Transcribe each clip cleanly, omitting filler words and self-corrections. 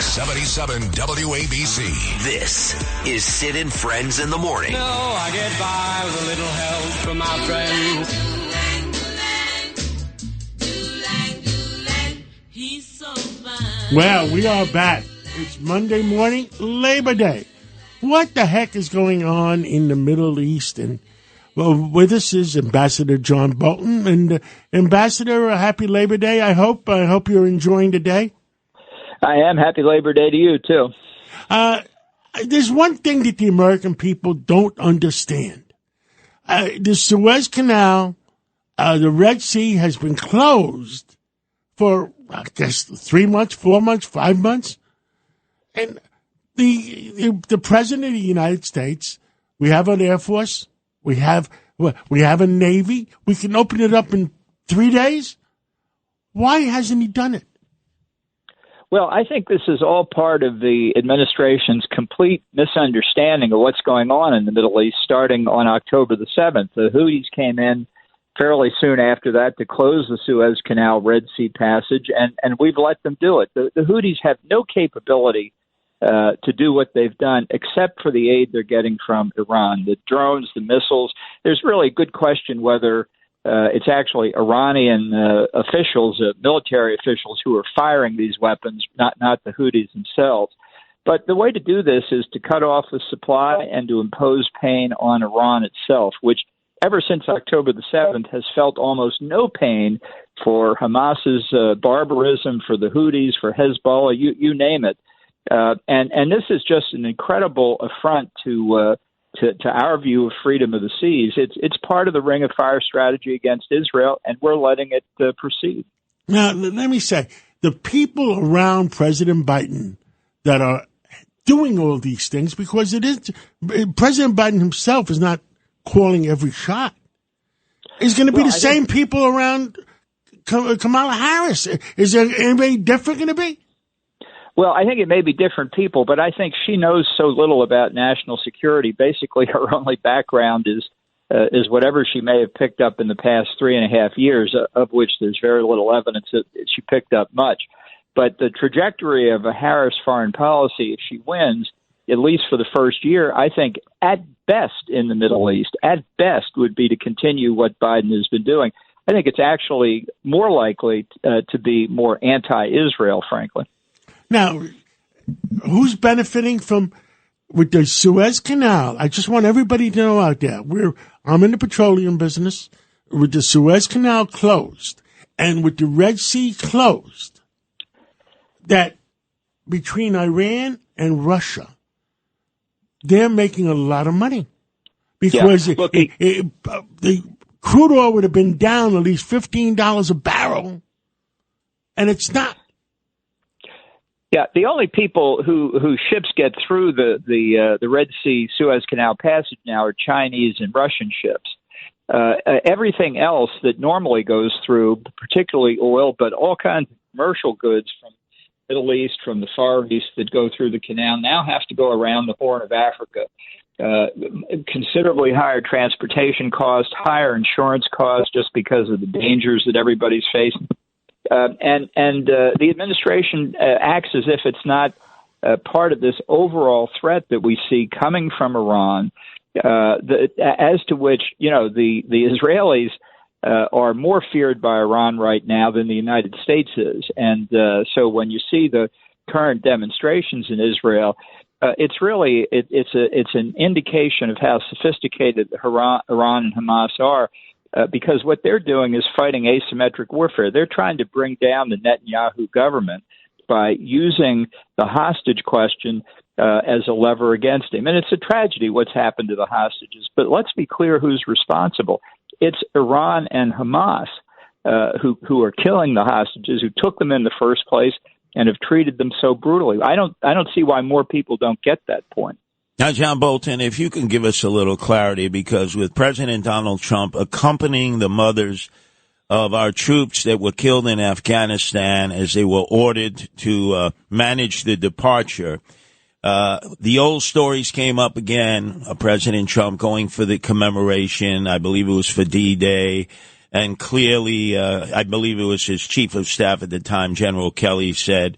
77 WABC. This is Sid and Friends in the morning. No, I get by with a little help from my friends. Well, we are back. It's Monday morning, Labor Day. What the heck is going on in the Middle East? And well, with us is Ambassador John Bolton. And Ambassador, a happy Labor Day, I hope. I hope you're enjoying the day. I am. Happy Labor Day to you, too. There's one thing that the American people don't understand. The Suez Canal, the Red Sea has been closed for, I guess, 3 months, 4 months, 5 months. And the President of the United States, we have an Air Force, we have a Navy, we can open it up in 3 days. Why hasn't he done it? Well, I think this is all part of the administration's complete misunderstanding of what's going on in the Middle East starting on October the 7th. The Houthis came in fairly soon after that to close the Suez Canal Red Sea passage, and we've let them do it. The Houthis have no capability to do what they've done except for the aid they're getting from Iran, the drones, the missiles. There's really a good question whether it's actually Iranian officials, military officials, who are firing these weapons, not the Houthis themselves. But the way to do this is to cut off the supply and to impose pain on Iran itself, which ever since October the 7th has felt almost no pain for Hamas's barbarism, for the Houthis, for Hezbollah, you name it. And this is just an incredible affront to our view of freedom of the seas. It's part of the Ring of Fire strategy against Israel, and we're letting it proceed. Now, let me say, the people around President Biden that are doing all these things, because it is President Biden himself is not calling every shot. It's going to be the same people around Kamala Harris. Is there anybody different going to be? Well, I think it may be different people, but I think she knows so little about national security. Basically, her only background is whatever she may have picked up in the past 3.5 years, of which there's very little evidence that she picked up much. But the trajectory of a Harris foreign policy, if she wins, at least for the first year, I think at best in the Middle East, at best would be to continue what Biden has been doing. I think it's actually more likely to be more anti-Israel, frankly. Now, who's benefiting with the Suez Canal? I just want everybody to know out there, I'm in the petroleum business. With the Suez Canal closed and with the Red Sea closed, that between Iran and Russia, they're making a lot of money because the crude oil would have been down at least $15 a barrel, and it's not. Yeah, the only people whose ships get through the Red Sea Suez Canal passage now are Chinese and Russian ships. Everything else that normally goes through, particularly oil, but all kinds of commercial goods from the Middle East, from the Far East that go through the canal, now have to go around the Horn of Africa. Considerably higher transportation costs, higher insurance costs, just because of the dangers that everybody's facing. And the administration acts as if it's not part of this overall threat that we see coming from Iran, as to which, the Israelis are more feared by Iran right now than the United States is. And so when you see the current demonstrations in Israel, it's really it's an indication of how sophisticated Iran and Hamas are. Because what they're doing is fighting asymmetric warfare. They're trying to bring down the Netanyahu government by using the hostage question as a lever against him. And it's a tragedy what's happened to the hostages. But let's be clear who's responsible. It's Iran and Hamas who are killing the hostages, who took them in the first place and have treated them so brutally. I don't see why more people don't get that point. Now, John Bolton, if you can give us a little clarity, because with President Donald Trump accompanying the mothers of our troops that were killed in Afghanistan as they were ordered to manage the departure, the old stories came up again, President Trump going for the commemoration, I believe it was for D-Day, and clearly, I believe it was his chief of staff at the time, General Kelly, said,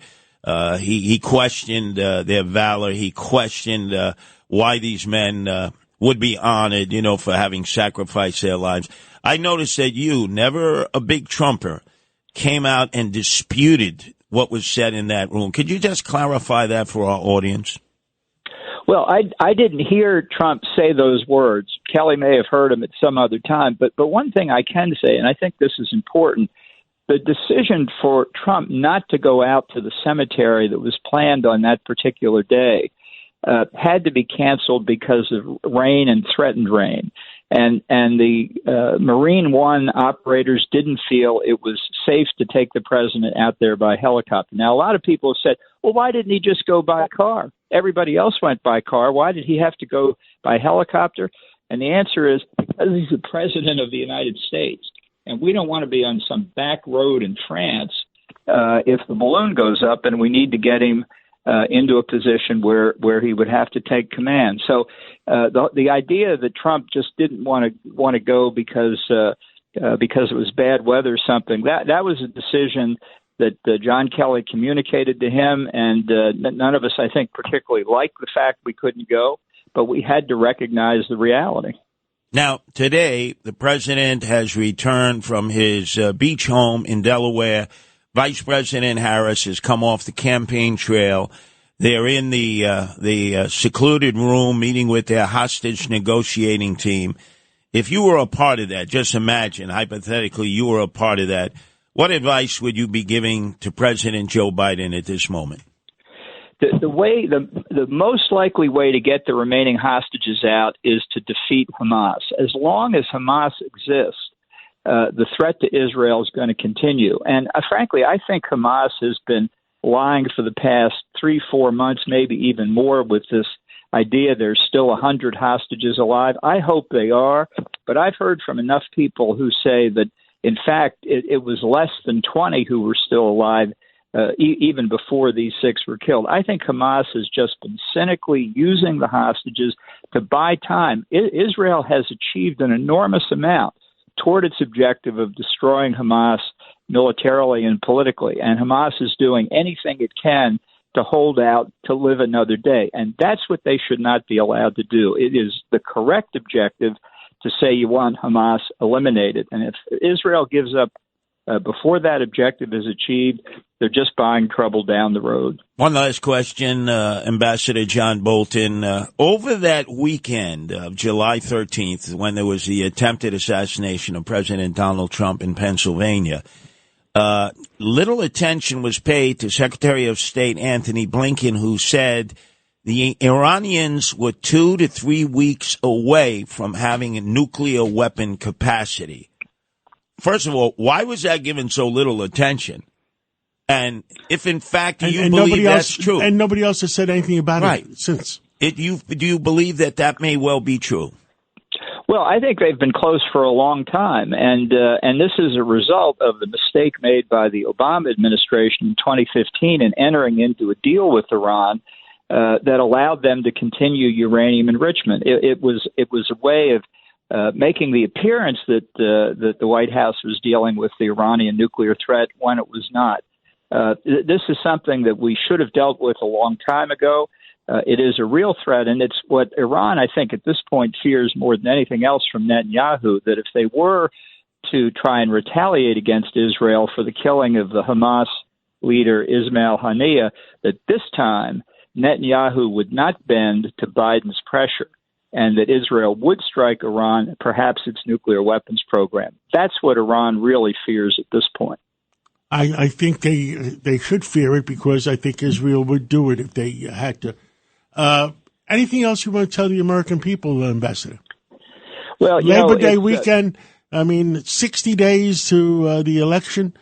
He questioned their valor. He questioned why these men would be honored, for having sacrificed their lives. I noticed that you, never a big Trumper, came out and disputed what was said in that room. Could you just clarify that for our audience? Well, I didn't hear Trump say those words. Kelly may have heard them at some other time. But one thing I can say, and I think this is important, the decision for Trump not to go out to the cemetery that was planned on that particular day had to be canceled because of rain and threatened rain. And the Marine One operators didn't feel it was safe to take the president out there by helicopter. Now, a lot of people have said, well, why didn't he just go by car? Everybody else went by car. Why did he have to go by helicopter? And the answer is because he's the president of the United States. And we don't want to be on some back road in France if the balloon goes up and we need to get him into a position where he would have to take command. So the idea that Trump just didn't want to go because it was bad weather or something, that was a decision that John Kelly communicated to him, and none of us, I think, particularly liked the fact we couldn't go, but we had to recognize the reality. Now, today, the president has returned from his beach home in Delaware. Vice President Harris has come off the campaign trail. They're in the secluded room meeting with their hostage negotiating team. If you were a part of that, just imagine, hypothetically, you were a part of that. What advice would you be giving to President Joe Biden at this moment? The most likely way to get the remaining hostages out is to defeat Hamas. As long as Hamas exists, the threat to Israel is going to continue. And frankly, I think Hamas has been lying for the past 3-4 months, maybe even more, with this idea there's still 100 hostages alive. I hope they are, but I've heard from enough people who say that, in fact, it was less than 20 who were still alive even before these 6 were killed. I think Hamas has just been cynically using the hostages to buy time. Israel has achieved an enormous amount toward its objective of destroying Hamas militarily and politically. And Hamas is doing anything it can to hold out to live another day. And that's what they should not be allowed to do. It is the correct objective to say you want Hamas eliminated. And if Israel gives up before that objective is achieved, they're just buying trouble down the road. One last question, Ambassador John Bolton. Over that weekend of July 13th, when there was the attempted assassination of President Donald Trump in Pennsylvania, little attention was paid to Secretary of State Antony Blinken, who said the Iranians were 2 to 3 weeks away from having a nuclear weapon capacity. First of all, why was that given so little attention? And if, in fact, you believe that's true. And nobody else has said anything about it since. Do you believe that may well be true? Well, I think they've been close for a long time, and this is a result of the mistake made by the Obama administration in 2015 in entering into a deal with Iran that allowed them to continue uranium enrichment. It was a way of making the appearance that the White House was dealing with the Iranian nuclear threat when it was not. This is something that we should have dealt with a long time ago. It is a real threat, and it's what Iran, I think, at this point fears more than anything else from Netanyahu, that if they were to try and retaliate against Israel for the killing of the Hamas leader Ismail Haniyeh, that this time Netanyahu would not bend to Biden's pressure, and that Israel would strike Iran, perhaps its nuclear weapons program. That's what Iran really fears at this point. I think they should fear it, because I think Israel would do it if they had to. Anything else you want to tell the American people, Ambassador? Well, Labor Day weekend, 60 days to the election.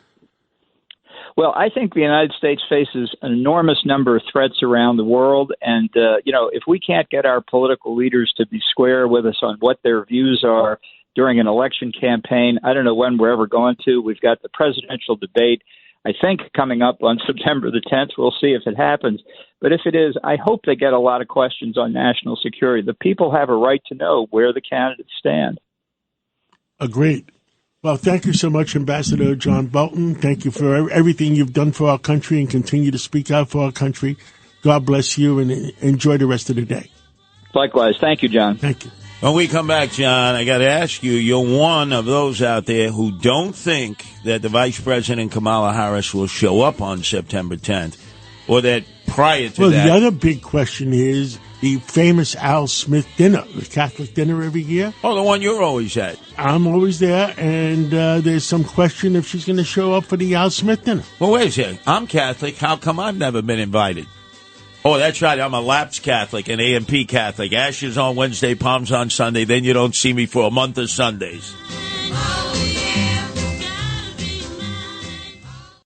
Well, I think the United States faces an enormous number of threats around the world. And, if we can't get our political leaders to be square with us on what their views are during an election campaign, I don't know when we're ever going to. We've got the presidential debate, I think, coming up on September the 10th. We'll see if it happens. But if it is, I hope they get a lot of questions on national security. The people have a right to know where the candidates stand. Agreed. Well, thank you so much, Ambassador John Bolton. Thank you for everything you've done for our country and continue to speak out for our country. God bless you and enjoy the rest of the day. Likewise. Thank you, John. Thank you. When we come back, John, I got to ask you, you're one of those out there who don't think that the Vice President Kamala Harris will show up on September 10th, or that prior to that. Well, the other big question is the famous Al Smith dinner, the Catholic dinner every year. Oh, the one you're always at. I'm always there, and there's some question if she's going to show up for the Al Smith dinner. Well, wait a second. I'm Catholic. How come I've never been invited? Oh, that's right. I'm a lapsed Catholic, an AMP Catholic. Ashes on Wednesday, palms on Sunday. Then you don't see me for a month of Sundays.